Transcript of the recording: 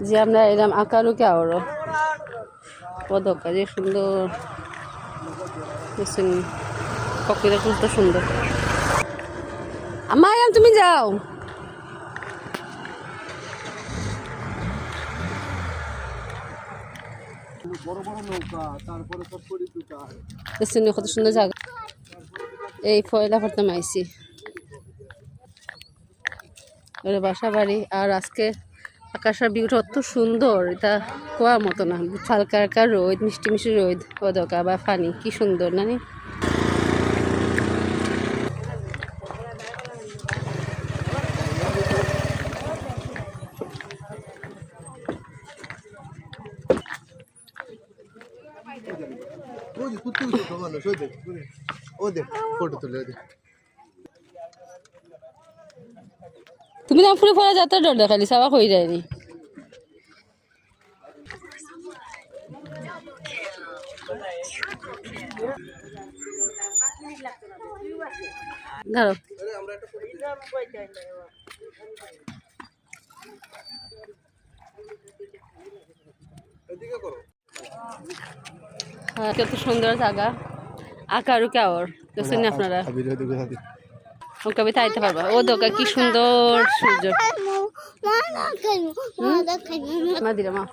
যে আমরা এরকম আঁকারও কে আরো পদকা যে সুন্দর পক্ষীটা খুব সুন্দর। আমার তুমি যাও কত সুন্দর জায়গা। এই ফয়লা করতাম আইসি বাসা বাড়ি। আর আজকে আকাশের ভিউটা অত সুন্দর, এটা কোয়ার মতো না। হালকা হালকা রোদ, মিষ্টি মিষ্টি রোদ, পদকা বা পানি, কি সুন্দর নানি। তুমি না ফুলে ফলে যাত্রা ডর দেখালি সাবা হয়ে যায়নি। ধরো কত সুন্দর জায়গা। আকারু কেওর দেখছেন আপনারা, কবিতা আইতে পারবা। ও দোকা কি সুন্দর সূর্য। মা দিলে মা